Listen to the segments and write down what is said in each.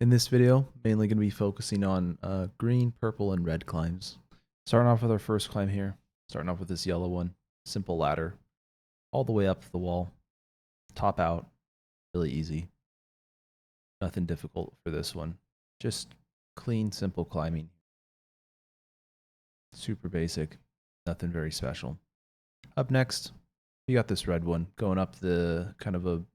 In this video, mainly going to be focusing on green, purple, and red climbs. Starting off with our first climb here. Starting off with this yellow one. Simple ladder. All the way up the wall. Top out. Really easy. Nothing difficult for this one. Just clean, simple climbing. Super basic. Nothing very special. Up next, we got this red one going up the kind of an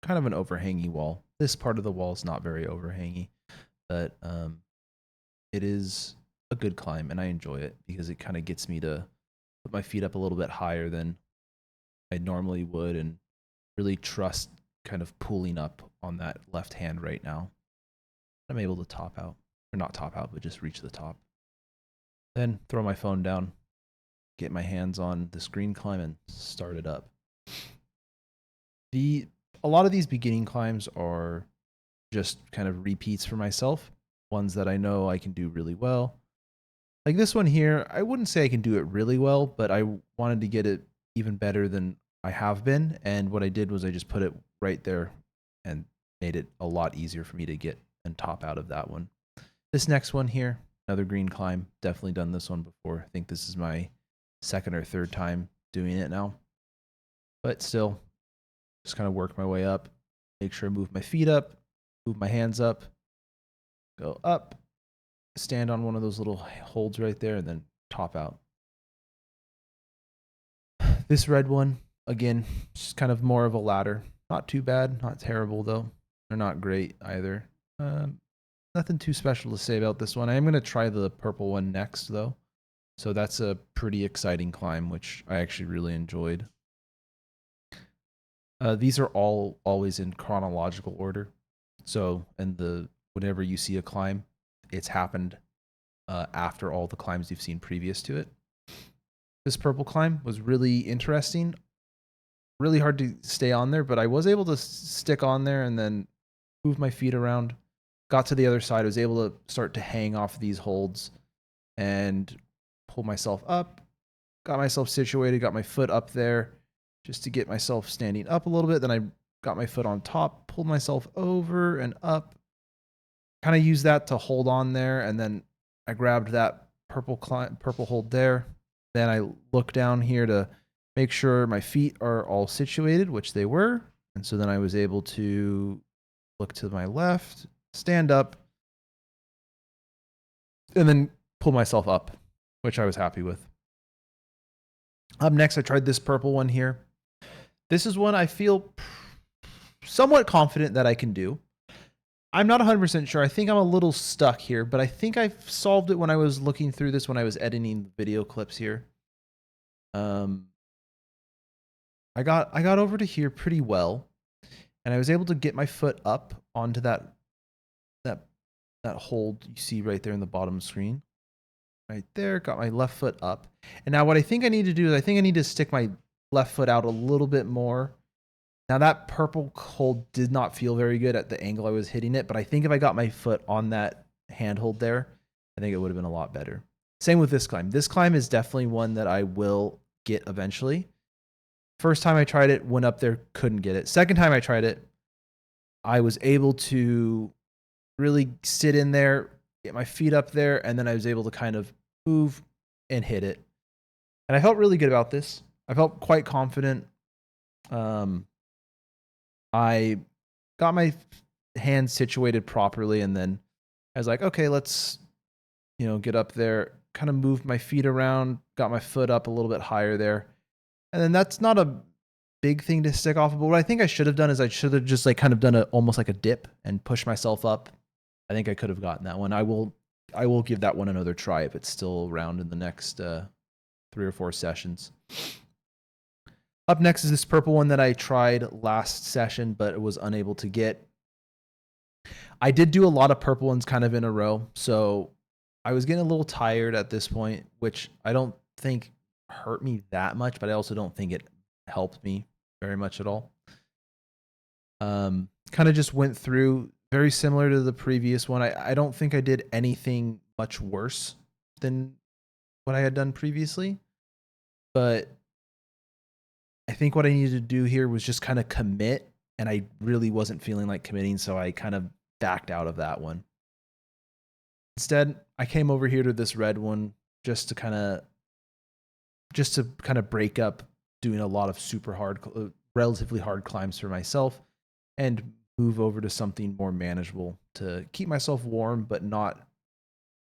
overhangy wall. This part of the wall is not very overhangy, but it is a good climb, and I enjoy it because it kind of gets me to put my feet up a little bit higher than I normally would and really trust kind of pulling up on that left hand right now. I'm able to top out, or not top out, but just reach the top. Then throw my phone down, get my hands on the screen climb, and start it up. A lot of these beginning climbs are just kind of repeats for myself, ones that I know I can do really well. Like this one here, I wouldn't say I can do it really well, but I wanted to get it even better than I have been. And what I did was I just put it right there and made it a lot easier for me to get and top out of that one. This next one here, another green climb. Definitely done this one before. I think this is my second or third time doing it now. But still, just kind of work my way up. Make sure I move my feet up, move my hands up, go up, stand on one of those little holds right there, and then top out. This red one, again, just kind of more of a ladder. Not too bad, not terrible though. They're not great either. Nothing too special to say about this one. I am going to try the purple one next though. So that's a pretty exciting climb, which I actually really enjoyed. These are all always in chronological order. So, whenever you see a climb, it's happened after all the climbs you've seen previous to it. This purple climb was really interesting. Really hard to stay on there, but I was able to stick on there and then move my feet around. Got to the other side. I was able to start to hang off these holds and pull myself up. Got myself situated, got my foot up there just to get myself standing up a little bit. Then I got my foot on top, pulled myself over and up. Kind of used that to hold on there, and then I grabbed that purple hold there. Then I looked down here to make sure my feet are all situated, which they were. And so then I was able to look to my left, stand up, and then pull myself up, which I was happy with. Up next, I tried this purple one here. This is one I feel somewhat confident that I can do. I'm not 100% sure. I think I'm a little stuck here, but I think I solved it when I was looking through this, when I was editing the video clips here. I got over to here pretty well, and I was able to get my foot up onto that hold you see right there in the bottom screen. Right there, got my left foot up. And now what I think I need to do is I think I need to stick my left foot out a little bit more. Now that purple hold did not feel very good at the angle I was hitting it, but I think if I got my foot on that handhold there, I think it would have been a lot better. Same with this climb. This climb is definitely one that I will get eventually. First time I tried it, went up there, couldn't get it. Second time I tried it, I was able to really sit in there, get my feet up there, and then I was able to kind of move and hit it. And I felt really good about this. I felt quite confident. I got my hands situated properly, and then I was like, okay, let's, get up there, kind of moved my feet around, got my foot up a little bit higher there. And then that's not a big thing to stick off of, but what I think I should have done is I should have just kind of done almost like a dip and push myself up. I think I could have gotten that one. I will give that one another try if it's still around in the next 3 or 4 sessions. Up next is this purple one that I tried last session, but was unable to get. I did do a lot of purple ones kind of in a row, so I was getting a little tired at this point, which I don't think hurt me that much, but I also don't think it helped me very much at all. Kind of just went through very similar to the previous one. I don't think I did anything much worse than what I had done previously, but I think what I needed to do here was just kind of commit, and I really wasn't feeling like committing, so I kind of backed out of that one. Instead, I came over here to this red one just to kind of break up doing a lot of super hard, relatively hard climbs for myself and move over to something more manageable to keep myself warm but not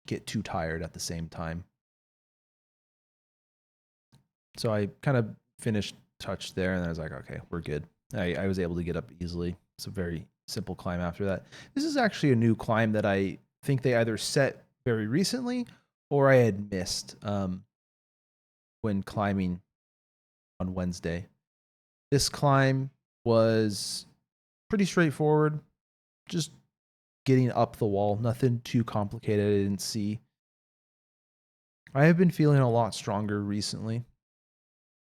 get too tired at the same time. So I kind of finished touch there, and I was like, okay, we're good. I was able to get up easily. It's a very simple climb after that. This is actually a new climb that I think they either set very recently or I had missed when climbing on Wednesday. This climb was pretty straightforward, just getting up the wall, nothing too complicated I didn't see. I have been feeling a lot stronger recently.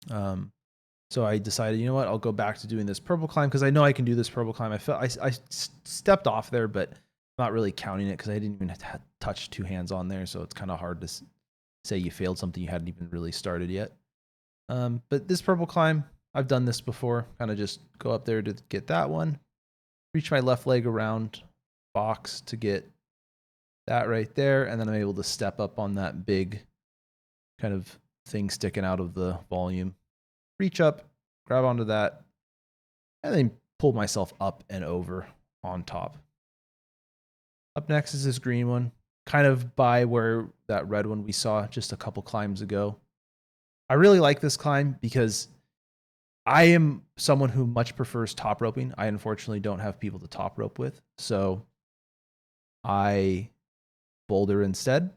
So I decided, you know what, I'll go back to doing this purple climb because I know I can do this purple climb. I stepped off there, but I'm not really counting it because I didn't even touch two hands on there. So it's kind of hard to say you failed something you hadn't even really started yet. But this purple climb, I've done this before. Kind of just go up there to get that one, reach my left leg around box to get that right there, and then I'm able to step up on that big kind of thing sticking out of the volume. Reach up, grab onto that, and then pull myself up and over on top. Up next is this green one, kind of by where that red one we saw just a couple climbs ago. I really like this climb because I am someone who much prefers top roping. I unfortunately don't have people to top rope with, so I boulder instead.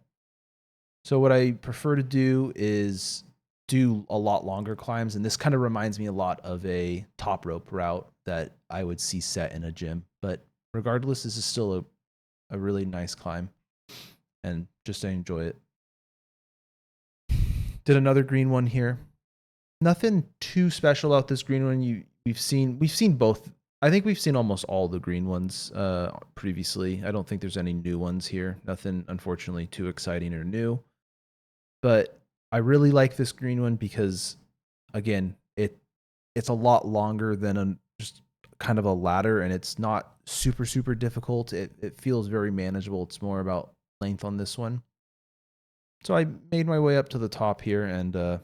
So what I prefer to do is do a lot longer climbs, and this kind of reminds me a lot of a top rope route that I would see set in a gym. But regardless, this is still a really nice climb, and just I enjoy it. Did another green one here. Nothing too special about this green one. We've seen both. I think we've seen almost all the green ones previously. I don't think there's any new ones here. Nothing, unfortunately, too exciting or new. But I really like this green one because, again, it's a lot longer than just kind of a ladder, and it's not super difficult. It feels very manageable. It's more about length on this one. So I made my way up to the top here and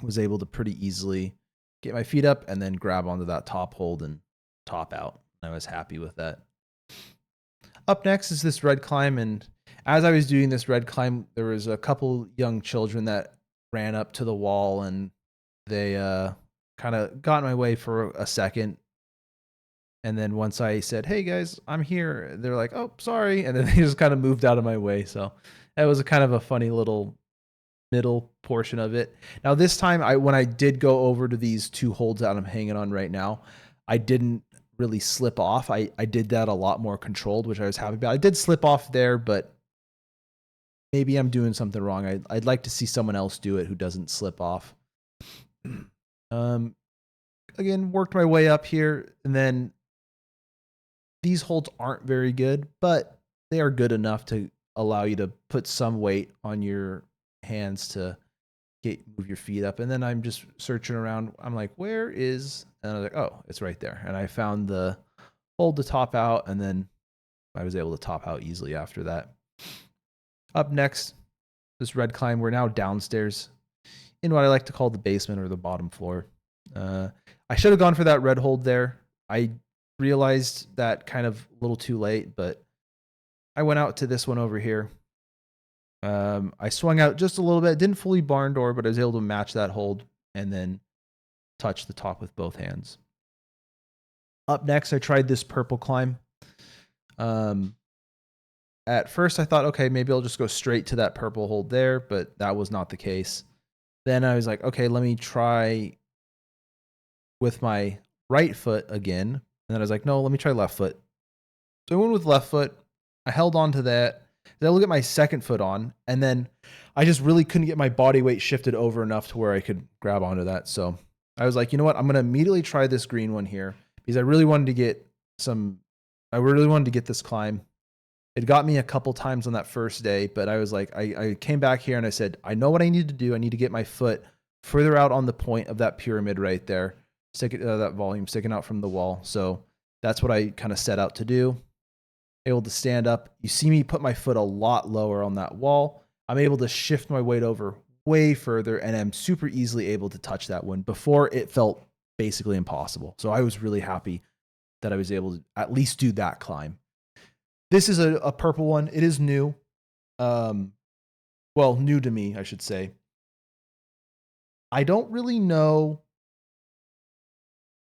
was able to pretty easily get my feet up and then grab onto that top hold and top out. I was happy with that. Up next is this red climb, and as I was doing this red climb, there was a couple young children that ran up to the wall, and they kind of got in my way for a second. And then once I said, "Hey guys, I'm here," they're like, "Oh, sorry," and then they just kind of moved out of my way. So that was a kind of a funny little middle portion of it. Now this time, when I did go over to these two holds that I'm hanging on right now, I didn't really slip off. I did that a lot more controlled, which I was happy about. I did slip off there, but maybe I'm doing something wrong. I'd like to see someone else do it who doesn't slip off. Again, worked my way up here, and then these holds aren't very good, but they are good enough to allow you to put some weight on your hands to move your feet up. And then I'm just searching around. I'm like, where is, and I was like, oh, it's right there. And I found the hold to top out, and then I was able to top out easily after that. Up next, this red climb. We're now downstairs in what I like to call the basement or the bottom floor. I should have gone for that red hold there. I realized that kind of a little too late, but I went out to this one over here. I swung out just a little bit, didn't fully barn door, but I was able to match that hold and then touch the top with both hands. Up next, I tried this purple climb. At first, I thought, okay, maybe I'll just go straight to that purple hold there, but that was not the case. Then I was like, okay, let me try with my right foot again. And then I was like, no, let me try left foot. So I went with left foot. I held on to that. Then I look at my second foot on, and then I just really couldn't get my body weight shifted over enough to where I could grab onto that. So I was like, you know what? I'm going to immediately try this green one here because I really wanted to get this climb. It got me a couple times on that first day, but I was like, I came back here and I said, I know what I need to do. I need to get my foot further out on the point of that pyramid right there, that volume sticking out from the wall. So That's what I kind of set out to do. Able to stand up. You see me put my foot a lot lower on that wall. I'm able to shift my weight over way further, and I'm super easily able to touch that one. Before, it felt basically impossible. So I was really happy that I was able to at least do that climb. This is a purple one. It is new. Well, new to me, I should say. I don't really know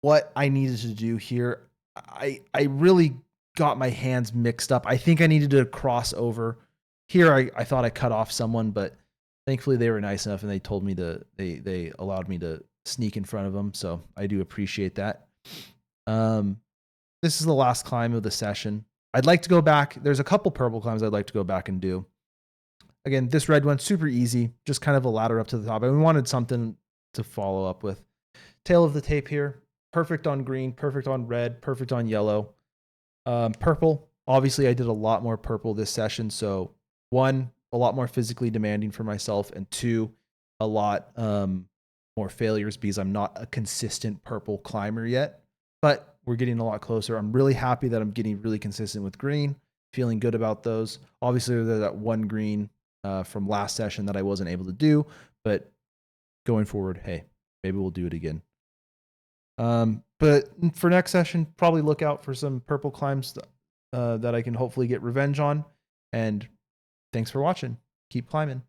what I needed to do here. I really got my hands mixed up. I think I needed to cross over. Here I thought I cut off someone, but thankfully they were nice enough and they told me they allowed me to sneak in front of them. So I do appreciate that. This is the last climb of the session. I'd like to go back. There's a couple purple climbs I'd like to go back and do. Again, this red one, super easy, just kind of a ladder up to the top. And we wanted something to follow up with. Tail of the tape here, perfect on green, perfect on red, perfect on yellow. Purple, obviously I did a lot more purple this session. So one, a lot more physically demanding for myself, and two, a lot more failures because I'm not a consistent purple climber yet, but we're getting a lot closer. I'm really happy that I'm getting really consistent with green, feeling good about those. Obviously there's that one green from last session that I wasn't able to do, but going forward, hey, maybe we'll do it again. But for next session, probably look out for some purple climbs that I can hopefully get revenge on. And thanks for watching. Keep climbing.